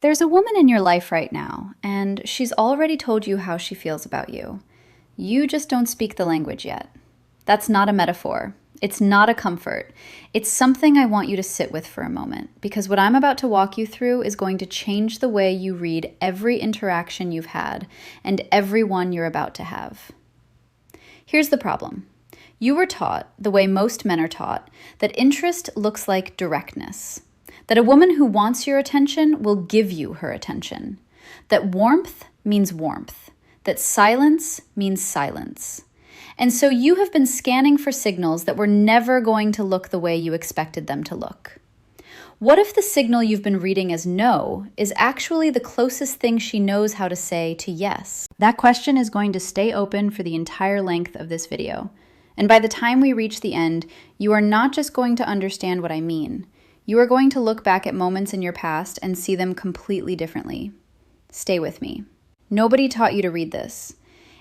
There's a woman in your life right now, and she's already told you how she feels about you. You just don't speak the language yet. That's not a metaphor. It's not a comfort. It's something I want you to sit with for a moment, because what I'm about to walk you through is going to change the way you read every interaction you've had and every one you're about to have. Here's the problem. You were taught, the way most men are taught, that interest looks like directness. That a woman who wants your attention will give you her attention. That warmth means warmth. That silence means silence. And so you have been scanning for signals that were never going to look the way you expected them to look. What if the signal you've been reading as no is actually the closest thing she knows how to say to yes? That question is going to stay open for the entire length of this video. And by the time we reach the end, you are not just going to understand what I mean. You are going to look back at moments in your past and see them completely differently. Stay with me. Nobody taught you to read this.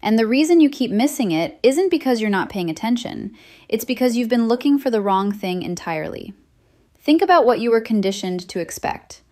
And the reason you keep missing it isn't because you're not paying attention. It's because you've been looking for the wrong thing entirely. Think about what you were conditioned to expect.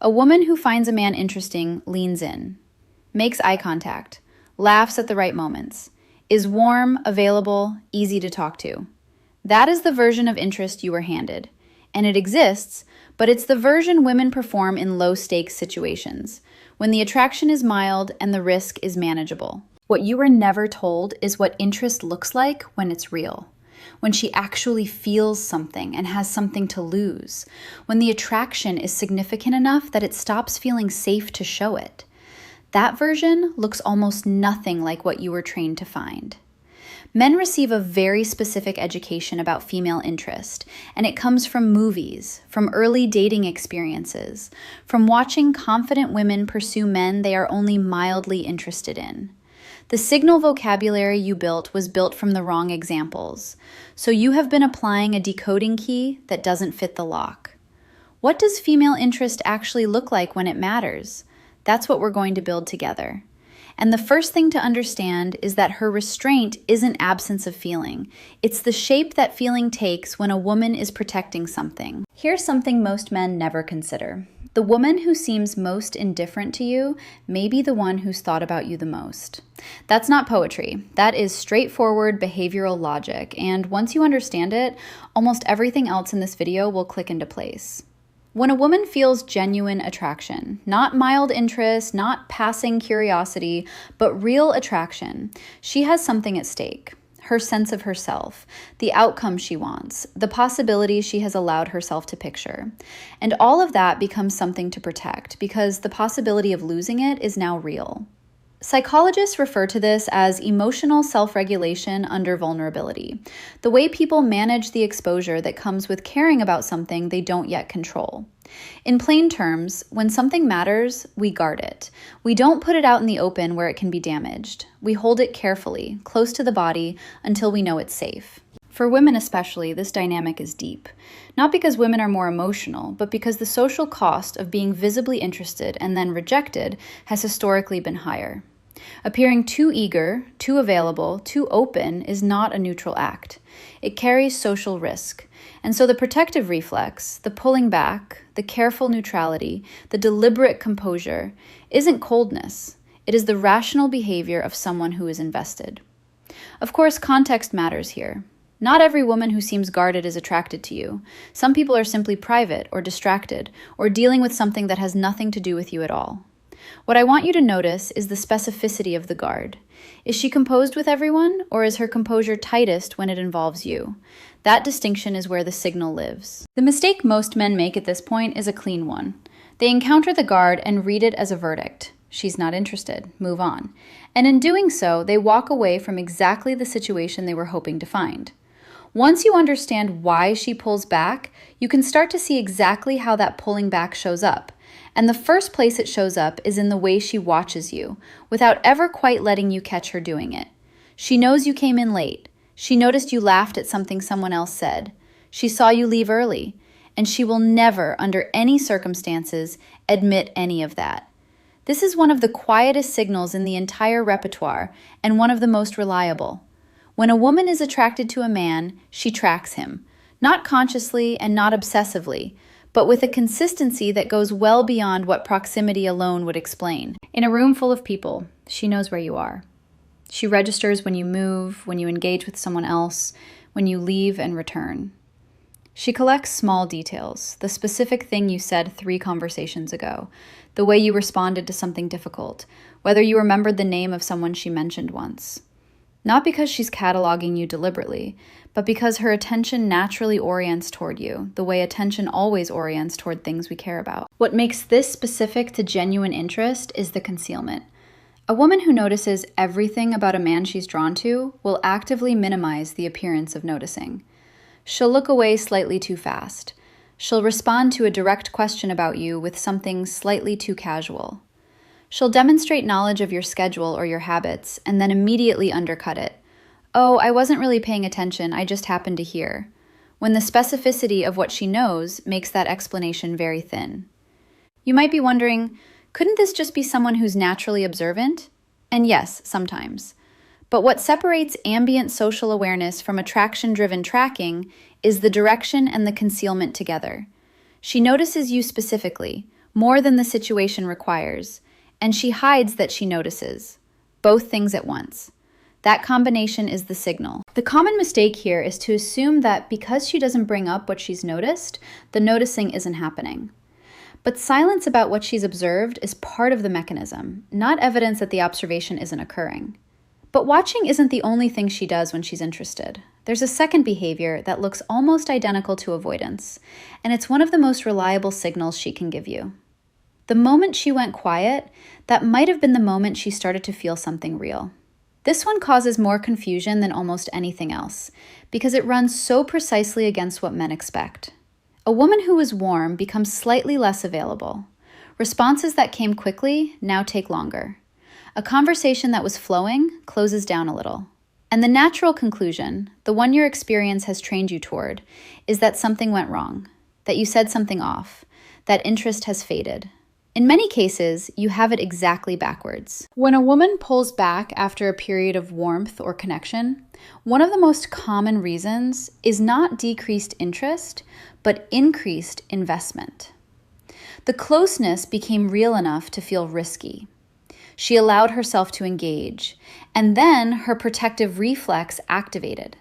A woman who finds a man interesting leans in, makes eye contact, laughs at the right moments, is warm, available, easy to talk to. That is the version of interest you were handed. And it exists, but it's the version women perform in low-stakes situations, when the attraction is mild and the risk is manageable. What you were never told is what interest looks like when it's real, when she actually feels something and has something to lose, when the attraction is significant enough that it stops feeling safe to show it. That version looks almost nothing like what you were trained to find. Men receive a very specific education about female interest, and it comes from movies, from early dating experiences, from watching confident women pursue men they are only mildly interested in. The signal vocabulary you built was built from the wrong examples, so you have been applying a decoding key that doesn't fit the lock. What does female interest actually look like when it matters? That's what we're going to build together. And the first thing to understand is that her restraint isn't absence of feeling. It's the shape that feeling takes when a woman is protecting something. Here's something most men never consider. The woman who seems most indifferent to you may be the one who's thought about you the most. That's not poetry. That is straightforward behavioral logic. And once you understand it, almost everything else in this video will click into place. When a woman feels genuine attraction, not mild interest, not passing curiosity, but real attraction, she has something at stake. Her sense of herself, the outcome she wants, the possibilities she has allowed herself to picture. And all of that becomes something to protect because the possibility of losing it is now real. Psychologists refer to this as emotional self-regulation under vulnerability, the way people manage the exposure that comes with caring about something they don't yet control. In plain terms, when something matters, we guard it. We don't put it out in the open where it can be damaged. We hold it carefully, close to the body, until we know it's safe. For women especially, this dynamic is deep. Not because women are more emotional, but because the social cost of being visibly interested and then rejected has historically been higher. Appearing too eager, too available, too open is not a neutral act. It carries social risk. And so the protective reflex, the pulling back, the careful neutrality, the deliberate composure, isn't coldness. It is the rational behavior of someone who is invested. Of course, context matters here. Not every woman who seems guarded is attracted to you. Some people are simply private or distracted or dealing with something that has nothing to do with you at all. What I want you to notice is the specificity of the guard. Is she composed with everyone, or is her composure tightest when it involves you? That distinction is where the signal lives. The mistake most men make at this point is a clean one. They encounter the guard and read it as a verdict. She's not interested. Move on. And in doing so, they walk away from exactly the situation they were hoping to find. Once you understand why she pulls back, you can start to see exactly how that pulling back shows up. And the first place it shows up is in the way she watches you, without ever quite letting you catch her doing it. She knows you came in late. She noticed you laughed at something someone else said. She saw you leave early. And she will never, under any circumstances, admit any of that. This is one of the quietest signals in the entire repertoire, and one of the most reliable. When a woman is attracted to a man, she tracks him, not consciously and not obsessively, but with a consistency that goes well beyond what proximity alone would explain. In a room full of people, she knows where you are. She registers when you move, when you engage with someone else, when you leave and return. She collects small details, the specific thing you said 3 conversations ago, the way you responded to something difficult, whether you remembered the name of someone she mentioned once. Not because she's cataloging you deliberately, but because her attention naturally orients toward you, the way attention always orients toward things we care about. What makes this specific to genuine interest is the concealment. A woman who notices everything about a man she's drawn to will actively minimize the appearance of noticing. She'll look away slightly too fast. She'll respond to a direct question about you with something slightly too casual. She'll demonstrate knowledge of your schedule or your habits and then immediately undercut it. Oh, I wasn't really paying attention, I just happened to hear. When the specificity of what she knows makes that explanation very thin. You might be wondering, couldn't this just be someone who's naturally observant? And yes, sometimes. But what separates ambient social awareness from attraction-driven tracking is the direction and the concealment together. She notices you specifically, more than the situation requires, and she hides that she notices, both things at once. That combination is the signal. The common mistake here is to assume that because she doesn't bring up what she's noticed, the noticing isn't happening. But silence about what she's observed is part of the mechanism, not evidence that the observation isn't occurring. But watching isn't the only thing she does when she's interested. There's a second behavior that looks almost identical to avoidance, and it's one of the most reliable signals she can give you. The moment she went quiet, that might have been the moment she started to feel something real. This one causes more confusion than almost anything else, because it runs so precisely against what men expect. A woman who is warm becomes slightly less available. Responses that came quickly now take longer. A conversation that was flowing closes down a little. And the natural conclusion, the one your experience has trained you toward, is that something went wrong, that you said something off, that interest has faded. In many cases, you have it exactly backwards. When a woman pulls back after a period of warmth or connection, one of the most common reasons is not decreased interest, but increased investment. The closeness became real enough to feel risky. She allowed herself to engage, and then her protective reflex activated.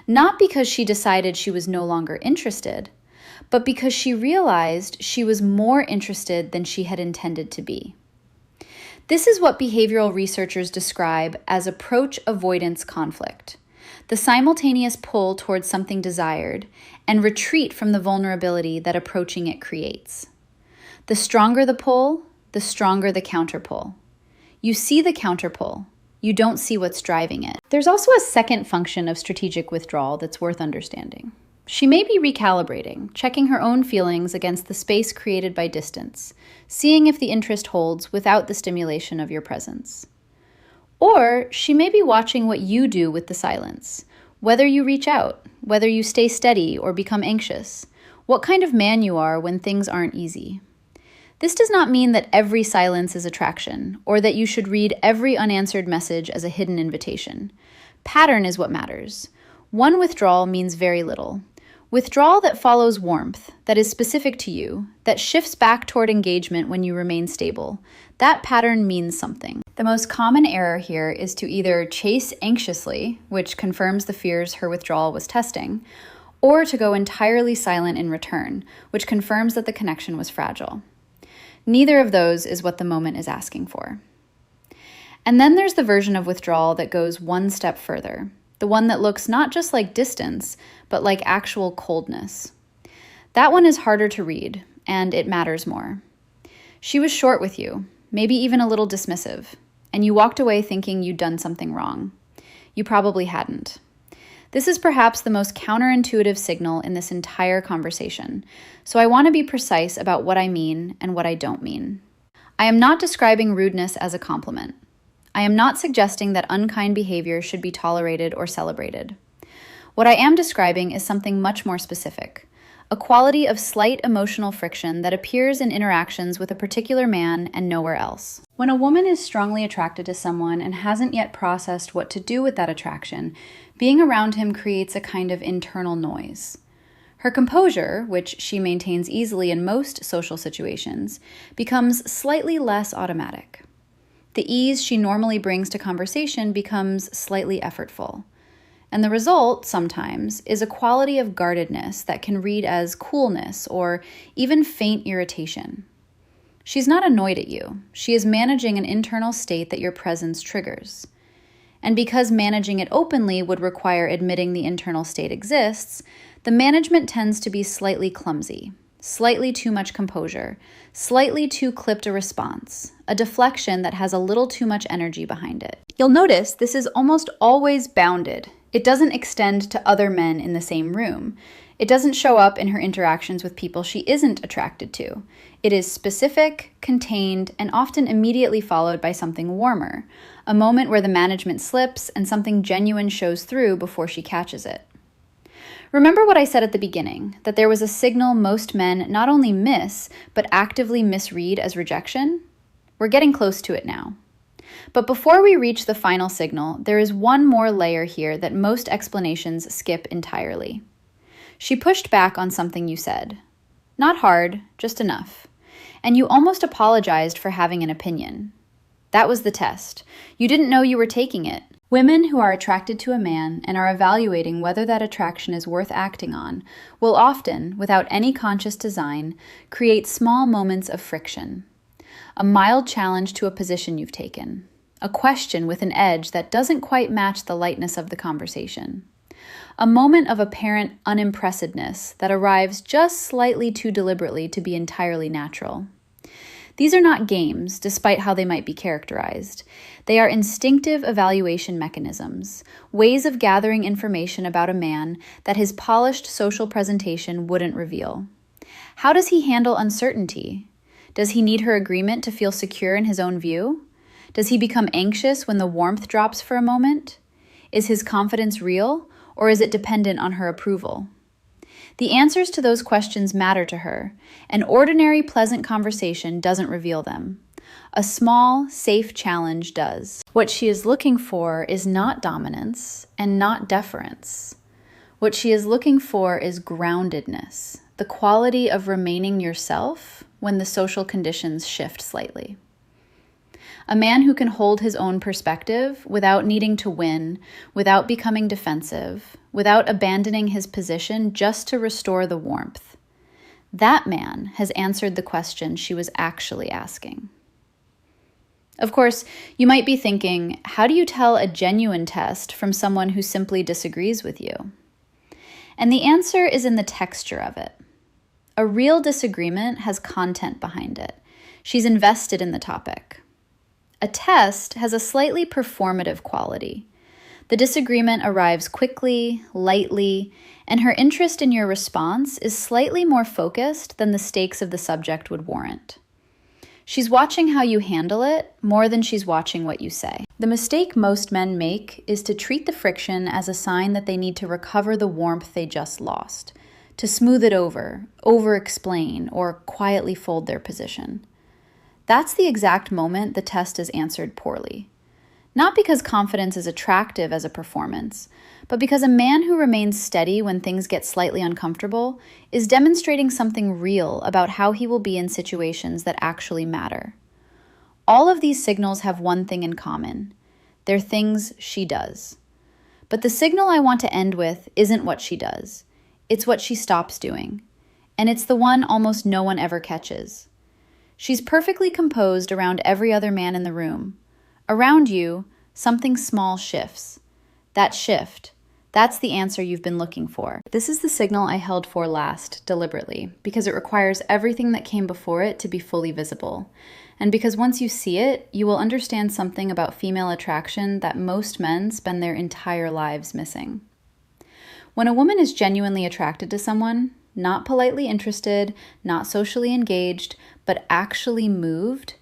Not because she decided she was no longer interested, but because she realized she was more interested than she had intended to be. This is what behavioral researchers describe as approach avoidance conflict, the simultaneous pull towards something desired and retreat from the vulnerability that approaching it creates. The stronger the pull, the stronger the counterpull. You see the counterpull. You don't see what's driving it. There's also a second function of strategic withdrawal that's worth understanding. She may be recalibrating, checking her own feelings against the space created by distance, seeing if the interest holds without the stimulation of your presence. Or she may be watching what you do with the silence, whether you reach out, whether you stay steady or become anxious, what kind of man you are when things aren't easy. This does not mean that every silence is attraction, or that you should read every unanswered message as a hidden invitation. Pattern is what matters. One withdrawal means very little. Withdrawal that follows warmth, that is specific to you, that shifts back toward engagement when you remain stable. That pattern means something. The most common error here is to either chase anxiously, which confirms the fears her withdrawal was testing, or to go entirely silent in return, which confirms that the connection was fragile. Neither of those is what the moment is asking for. And then there's the version of withdrawal that goes one step further, the one that looks not just like distance, but like actual coldness. That one is harder to read, and it matters more. She was short with you, maybe even a little dismissive, and you walked away thinking you'd done something wrong. You probably hadn't. This is perhaps the most counterintuitive signal in this entire conversation, so I want to be precise about what I mean and what I don't mean. I am not describing rudeness as a compliment. I am not suggesting that unkind behavior should be tolerated or celebrated. What I am describing is something much more specific, a quality of slight emotional friction that appears in interactions with a particular man and nowhere else. When a woman is strongly attracted to someone and hasn't yet processed what to do with that attraction, being around him creates a kind of internal noise. Her composure, which she maintains easily in most social situations, becomes slightly less automatic. The ease she normally brings to conversation becomes slightly effortful. And the result, sometimes, is a quality of guardedness that can read as coolness or even faint irritation. She's not annoyed at you. She is managing an internal state that your presence triggers. And because managing it openly would require admitting the internal state exists, the management tends to be slightly clumsy, slightly too much composure, slightly too clipped a response, a deflection that has a little too much energy behind it. You'll notice this is almost always bounded. It doesn't extend to other men in the same room. It doesn't show up in her interactions with people she isn't attracted to. It is specific, contained, and often immediately followed by something warmer, a moment where the management slips and something genuine shows through before she catches it. Remember what I said at the beginning, that there was a signal most men not only miss, but actively misread as rejection? We're getting close to it now. But before we reach the final signal, there is one more layer here that most explanations skip entirely. She pushed back on something you said. Not hard, just enough. And you almost apologized for having an opinion. That was the test. You didn't know you were taking it. Women who are attracted to a man and are evaluating whether that attraction is worth acting on will often, without any conscious design, create small moments of friction. A mild challenge to a position you've taken. A question with an edge that doesn't quite match the lightness of the conversation. A moment of apparent unimpressiveness that arrives just slightly too deliberately to be entirely natural. These are not games, despite how they might be characterized. They are instinctive evaluation mechanisms, ways of gathering information about a man that his polished social presentation wouldn't reveal. How does he handle uncertainty? Does he need her agreement to feel secure in his own view? Does he become anxious when the warmth drops for a moment? Is his confidence real, or is it dependent on her approval? The answers to those questions matter to her. An ordinary, pleasant conversation doesn't reveal them. A small, safe challenge does. What she is looking for is not dominance and not deference. What she is looking for is groundedness, the quality of remaining yourself when the social conditions shift slightly. A man who can hold his own perspective without needing to win, without becoming defensive, without abandoning his position just to restore the warmth. That man has answered the question she was actually asking. Of course, you might be thinking, how do you tell a genuine test from someone who simply disagrees with you? And the answer is in the texture of it. A real disagreement has content behind it. She's invested in the topic. A test has a slightly performative quality. The disagreement arrives quickly, lightly, and her interest in your response is slightly more focused than the stakes of the subject would warrant. She's watching how you handle it more than she's watching what you say. The mistake most men make is to treat the friction as a sign that they need to recover the warmth they just lost, to smooth it over-explain, or quietly fold their position. That's the exact moment the test is answered poorly. Not because confidence is attractive as a performance, but because a man who remains steady when things get slightly uncomfortable is demonstrating something real about how he will be in situations that actually matter. All of these signals have one thing in common. They're things she does. But the signal I want to end with isn't what she does. It's what she stops doing. And it's the one almost no one ever catches. She's perfectly composed around every other man in the room. Around you, something small shifts. That shift, that's the answer you've been looking for. This is the signal I held for last, deliberately, because it requires everything that came before it to be fully visible. And because once you see it, you will understand something about female attraction that most men spend their entire lives missing. When a woman is genuinely attracted to someone, not politely interested, not socially engaged, but actually moved,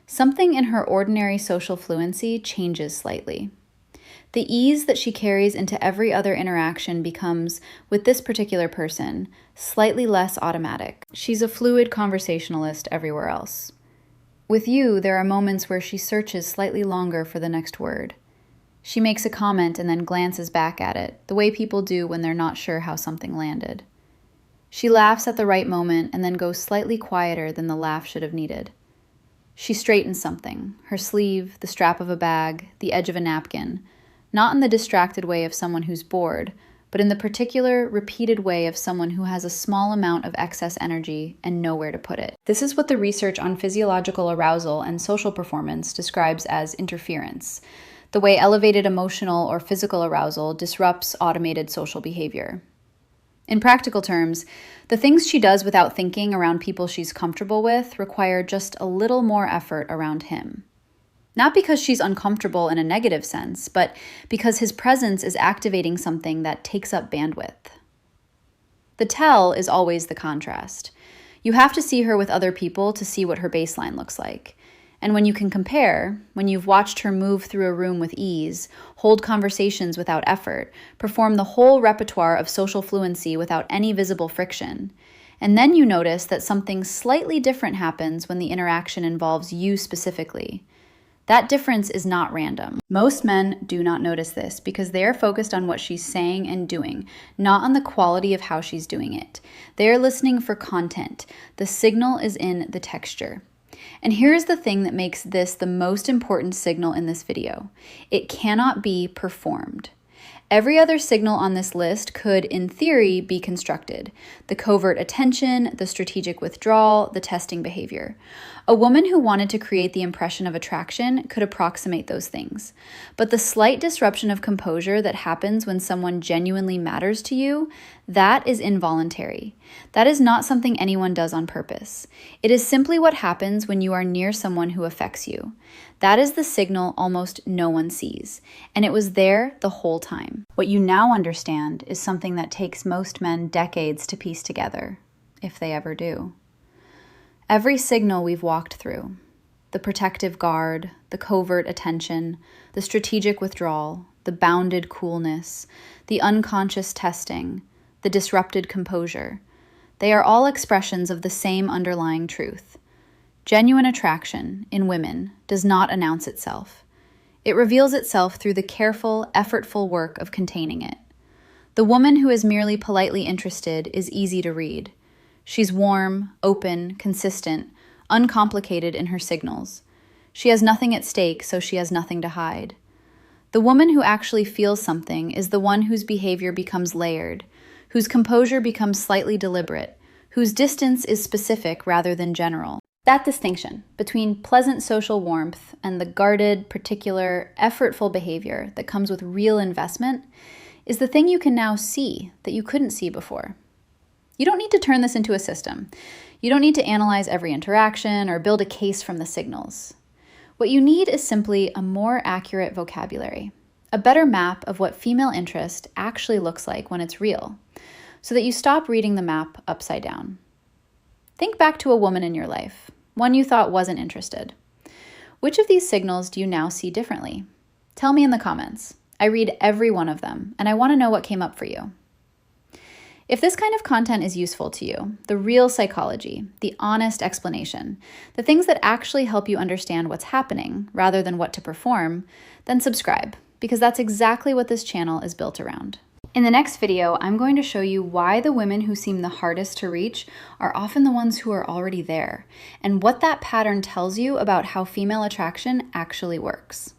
something in her ordinary social fluency changes slightly. The ease that she carries into every other interaction becomes, with this particular person, slightly less automatic. She's a fluid conversationalist everywhere else. With you, there are moments where she searches slightly longer for the next word. She makes a comment and then glances back at it, the way people do when they're not sure how something landed. She laughs at the right moment and then goes slightly quieter than the laugh should have needed. She straightens something, her sleeve, the strap of a bag, the edge of a napkin, not in the distracted way of someone who's bored, but in the particular, repeated way of someone who has a small amount of excess energy and nowhere to put it. This is what the research on physiological arousal and social performance describes as interference, the way elevated emotional or physical arousal disrupts automated social behavior. In practical terms, the things she does without thinking around people she's comfortable with require just a little more effort around him. Not because she's uncomfortable in a negative sense, but because his presence is activating something that takes up bandwidth. The tell is always the contrast. You have to see her with other people to see what her baseline looks like. And when you can compare, when you've watched her move through a room with ease, hold conversations without effort, perform the whole repertoire of social fluency without any visible friction, and then you notice that something slightly different happens when the interaction involves you specifically. That difference is not random. Most men do not notice this because they are focused on what she's saying and doing, not on the quality of how she's doing it. They are listening for content. The signal is in the texture. And here's the thing that makes this the most important signal in this video. It cannot be performed. Every other signal on this list could, in theory, be constructed. The covert attention, the strategic withdrawal, the testing behavior. A woman who wanted to create the impression of attraction could approximate those things. But the slight disruption of composure that happens when someone genuinely matters to you, that is involuntary. That is not something anyone does on purpose. It is simply what happens when you are near someone who affects you. That is the signal almost no one sees, and it was there the whole time. What you now understand is something that takes most men decades to piece together, if they ever do. Every signal we've walked through, the protective guard, the covert attention, the strategic withdrawal, the bounded coolness, the unconscious testing, the disrupted composure, they are all expressions of the same underlying truth. Genuine attraction, in women, does not announce itself. It reveals itself through the careful, effortful work of containing it. The woman who is merely politely interested is easy to read. She's warm, open, consistent, uncomplicated in her signals. She has nothing at stake, so she has nothing to hide. The woman who actually feels something is the one whose behavior becomes layered, whose composure becomes slightly deliberate, whose distance is specific rather than general. That distinction between pleasant social warmth and the guarded, particular, effortful behavior that comes with real investment is the thing you can now see that you couldn't see before. You don't need to turn this into a system. You don't need to analyze every interaction or build a case from the signals. What you need is simply a more accurate vocabulary, a better map of what female interest actually looks like when it's real, so that you stop reading the map upside down. Think back to a woman in your life, one you thought wasn't interested. Which of these signals do you now see differently? Tell me in the comments. I read every one of them, and I want to know what came up for you. If this kind of content is useful to you, the real psychology, the honest explanation, the things that actually help you understand what's happening rather than what to perform, then subscribe, because that's exactly what this channel is built around. In the next video, I'm going to show you why the women who seem the hardest to reach are often the ones who are already there, and what that pattern tells you about how female attraction actually works.